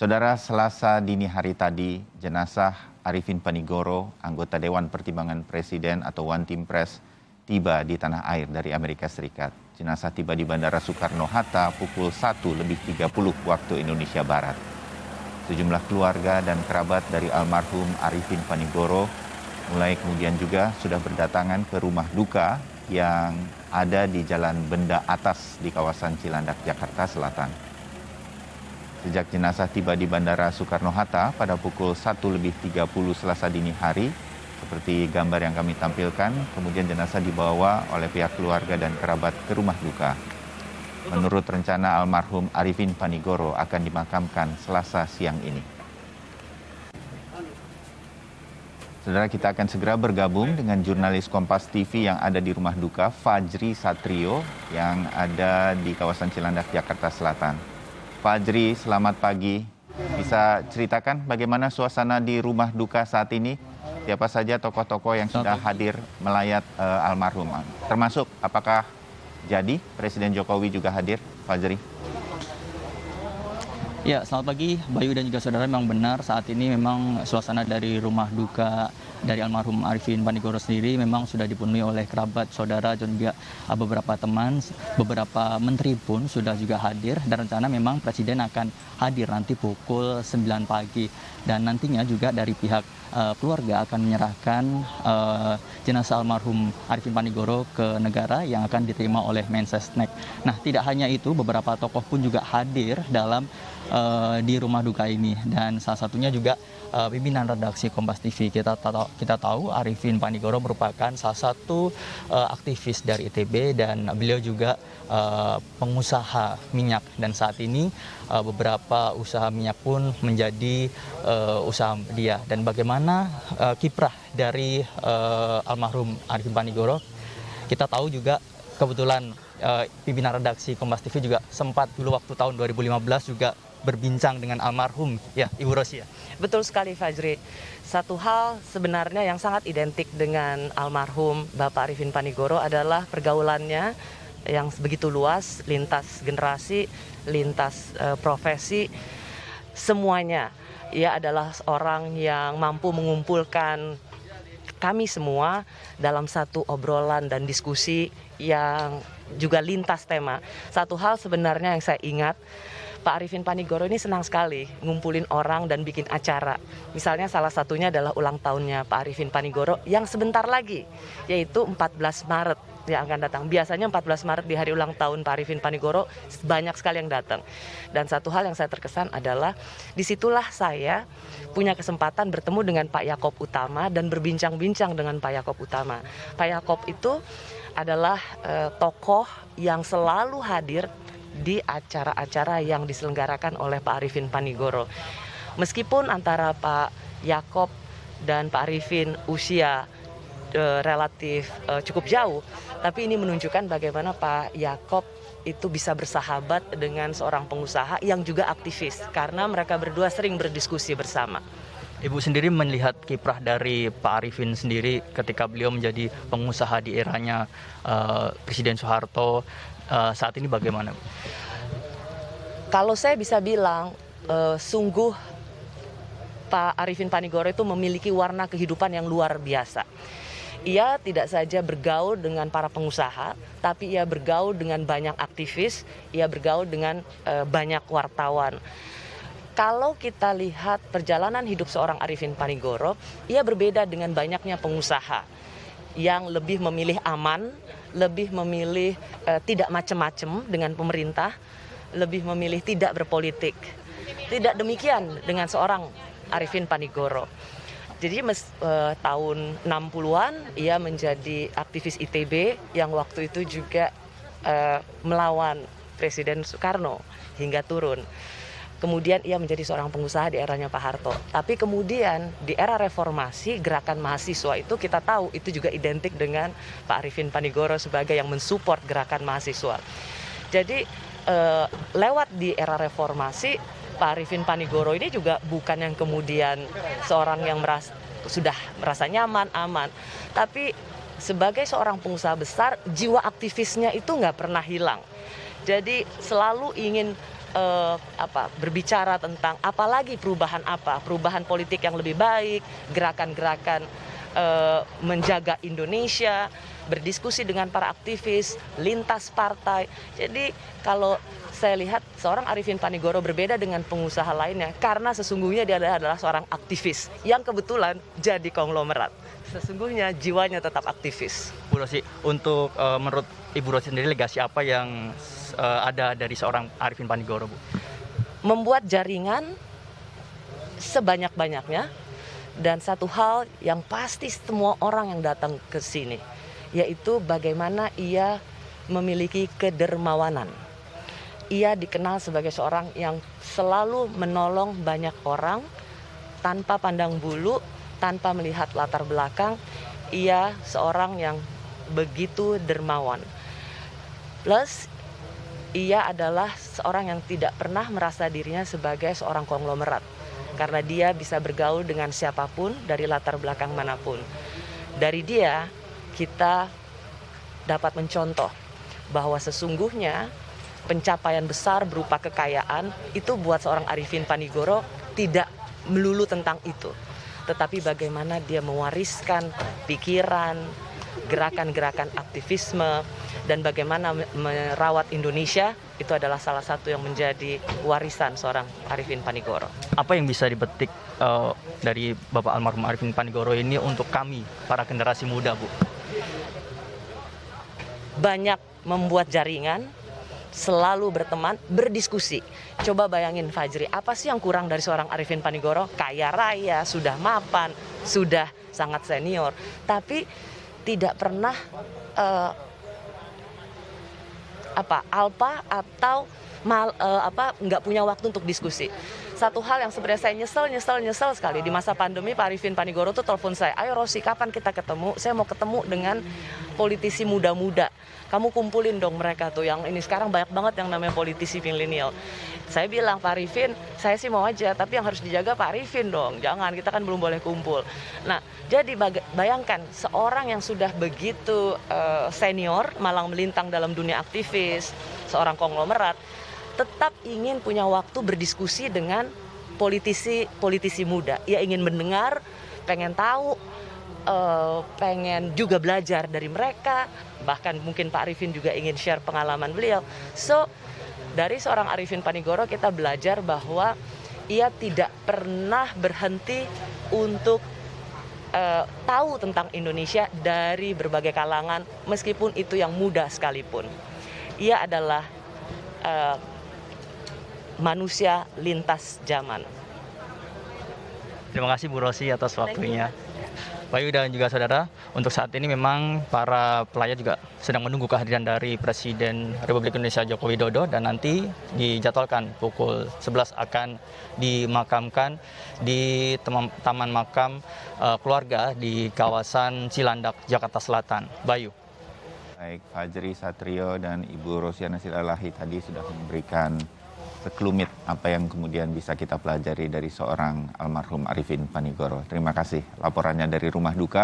Saudara, Selasa dini hari tadi, jenazah Arifin Panigoro, anggota Dewan Pertimbangan Presiden atau One Team Press, tiba di tanah air dari Amerika Serikat. Jenazah tiba di Bandara Soekarno-Hatta pukul 1:30 waktu Indonesia Barat. Sejumlah keluarga dan kerabat dari almarhum Arifin Panigoro mulai kemudian juga sudah berdatangan ke rumah duka yang ada di Jalan Benda Atas di kawasan Cilandak, Jakarta Selatan. Sejak jenazah tiba di Bandara Soekarno-Hatta pada pukul 1:30 Selasa dini hari, seperti gambar yang kami tampilkan, kemudian jenazah dibawa oleh pihak keluarga dan kerabat ke rumah duka. Menurut rencana almarhum Arifin Panigoro akan dimakamkan Selasa siang ini. Saudara, kita akan segera bergabung dengan jurnalis Kompas TV yang ada di rumah duka, Fajri Satrio, yang ada di kawasan Cilandak, Jakarta Selatan. Fajri, selamat pagi. Bisa ceritakan bagaimana suasana di rumah duka saat ini? Siapa saja tokoh-tokoh yang sudah hadir melayat almarhum? Termasuk apakah jadi Presiden Jokowi juga hadir, Fajri? Ya, selamat pagi Bayu dan juga saudara. Memang benar saat ini memang suasana dari rumah duka dari almarhum Arifin Panigoro sendiri memang sudah dipenuhi oleh kerabat, saudara dan juga beberapa teman. Beberapa menteri pun sudah juga hadir dan rencana memang Presiden akan hadir nanti pukul 9 pagi. Dan nantinya juga dari pihak keluarga akan menyerahkan jenazah almarhum Arifin Panigoro ke negara yang akan diterima oleh Mensesnek. Nah, tidak hanya itu, beberapa tokoh pun juga hadir dalam di rumah duka ini, dan salah satunya juga pimpinan redaksi Kompas TV. Kita tahu Arifin Panigoro merupakan salah satu aktivis dari ITB dan beliau juga pengusaha minyak, dan saat ini beberapa usaha minyak pun menjadi usaha dia. Dan bagaimana kiprah dari almarhum Arifin Panigoro, kita tahu juga kebetulan pimpinan redaksi Kompas TV juga sempat dulu waktu tahun 2015 juga berbincang dengan almarhum, ya Ibu Rosia. Betul sekali Fajri. Satu hal sebenarnya yang sangat identik dengan almarhum Bapak Arifin Panigoro adalah pergaulannya yang begitu luas, lintas generasi, lintas profesi, semuanya. Ia adalah orang yang mampu mengumpulkan kami semua dalam satu obrolan dan diskusi yang juga lintas tema. Satu hal sebenarnya yang saya ingat, Pak Arifin Panigoro ini senang sekali ngumpulin orang dan bikin acara. Misalnya salah satunya adalah ulang tahunnya Pak Arifin Panigoro yang sebentar lagi, yaitu 14 Maret yang akan datang. Biasanya 14 Maret di hari ulang tahun Pak Arifin Panigoro banyak sekali yang datang. Dan satu hal yang saya terkesan adalah disitulah saya punya kesempatan bertemu dengan Pak Yaakob Utama dan berbincang-bincang dengan Pak Yaakob Utama. Pak Yaakob itu adalah tokoh yang selalu hadir di acara-acara yang diselenggarakan oleh Pak Arifin Panigoro. Meskipun antara Pak Yaakob dan Pak Arifin usia relatif cukup jauh, tapi ini menunjukkan bagaimana Pak Yaakob itu bisa bersahabat dengan seorang pengusaha yang juga aktivis, karena mereka berdua sering berdiskusi bersama. Ibu sendiri melihat kiprah dari Pak Arifin sendiri ketika beliau menjadi pengusaha di eranya Presiden Soeharto, saat ini bagaimana? Kalau saya bisa bilang, sungguh Pak Arifin Panigoro itu memiliki warna kehidupan yang luar biasa. Ia tidak saja bergaul dengan para pengusaha, tapi ia bergaul dengan banyak aktivis, ia bergaul dengan banyak wartawan. Kalau kita lihat perjalanan hidup seorang Arifin Panigoro, ia berbeda dengan banyaknya pengusaha yang lebih memilih aman, lebih memilih tidak macam-macam dengan pemerintah, lebih memilih tidak berpolitik. Tidak demikian dengan seorang Arifin Panigoro. Jadi tahun 60-an ia menjadi aktivis ITB yang waktu itu juga melawan Presiden Soekarno hingga turun. Kemudian ia menjadi seorang pengusaha di eranya Pak Harto. Tapi kemudian di era reformasi, gerakan mahasiswa itu kita tahu itu juga identik dengan Pak Arifin Panigoro sebagai yang mensupport gerakan mahasiswa. Jadi lewat di era reformasi, Pak Arifin Panigoro ini juga bukan yang kemudian seorang yang sudah merasa nyaman, aman. Tapi sebagai seorang pengusaha besar, jiwa aktivisnya itu nggak pernah hilang. Jadi selalu ingin berbicara tentang apalagi perubahan politik yang lebih baik, gerakan-gerakan menjaga Indonesia, berdiskusi dengan para aktivis, lintas partai. Jadi kalau saya lihat seorang Arifin Panigoro berbeda dengan pengusaha lainnya karena sesungguhnya dia adalah seorang aktivis yang kebetulan jadi konglomerat. Sesungguhnya jiwanya tetap aktivis. Bu Rosi, untuk menurut Ibu Rosi sendiri legasi apa yang ada dari seorang Arifin Panigoro, Bu? Membuat jaringan sebanyak-banyaknya, dan satu hal yang pasti semua orang yang datang ke sini, yaitu bagaimana ia memiliki kedermawanan. Ia dikenal sebagai seorang yang selalu menolong banyak orang tanpa pandang bulu, tanpa melihat latar belakang. Ia seorang yang begitu dermawan. Plus, ia adalah seorang yang tidak pernah merasa dirinya sebagai seorang konglomerat. Karena dia bisa bergaul dengan siapapun dari latar belakang manapun. Dari dia, kita dapat mencontoh bahwa sesungguhnya pencapaian besar berupa kekayaan itu buat seorang Arifin Panigoro tidak melulu tentang itu. Tetapi bagaimana dia mewariskan pikiran, gerakan-gerakan aktivisme, dan bagaimana merawat Indonesia, itu adalah salah satu yang menjadi warisan seorang Arifin Panigoro. Apa yang bisa dipetik dari Bapak almarhum Arifin Panigoro ini untuk kami, para generasi muda, Bu? Banyak membuat jaringan, selalu berteman, berdiskusi. Coba bayangin Fajri, apa sih yang kurang dari seorang Arifin Panigoro? Kaya raya, sudah mapan, sudah sangat senior, tapi tidak pernah alpa atau nggak punya waktu untuk diskusi. Satu hal yang sebenarnya saya nyesel sekali di masa pandemi, Pak Arifin Panigoro tuh telepon saya, ayo Rosi, kapan kita ketemu? Saya mau ketemu dengan politisi muda-muda. Kamu kumpulin dong mereka tuh, yang ini sekarang banyak banget yang namanya politisi milenial. Saya bilang, Pak Arifin, saya sih mau aja, tapi yang harus dijaga Pak Arifin dong. Jangan, kita kan belum boleh kumpul. Nah, jadi bayangkan seorang yang sudah begitu senior, malang melintang dalam dunia aktivis, seorang konglomerat, tetap ingin punya waktu berdiskusi dengan politisi muda. Ia ingin mendengar, pengen tahu, pengen juga belajar dari mereka. Bahkan mungkin Pak Arifin juga ingin share pengalaman beliau. So, dari seorang Arifin Panigoro kita belajar bahwa ia tidak pernah berhenti untuk tahu tentang Indonesia dari berbagai kalangan, meskipun itu yang muda sekalipun. Ia adalah manusia lintas zaman. Terima kasih Bu Rosi atas waktunya. Bayu dan juga saudara, untuk saat ini memang para pelayat juga sedang menunggu kehadiran dari Presiden Republik Indonesia Joko Widodo, dan nanti dijadwalkan pukul 11 akan dimakamkan di Taman Makam Keluarga di kawasan Cilandak, Jakarta Selatan. Bayu. Baik, Fajri Satrio dan Ibu Rosiana Silalahi tadi sudah memberikan sekelumit apa yang kemudian bisa kita pelajari dari seorang almarhum Arifin Panigoro. Terima kasih laporannya dari Rumah Duka.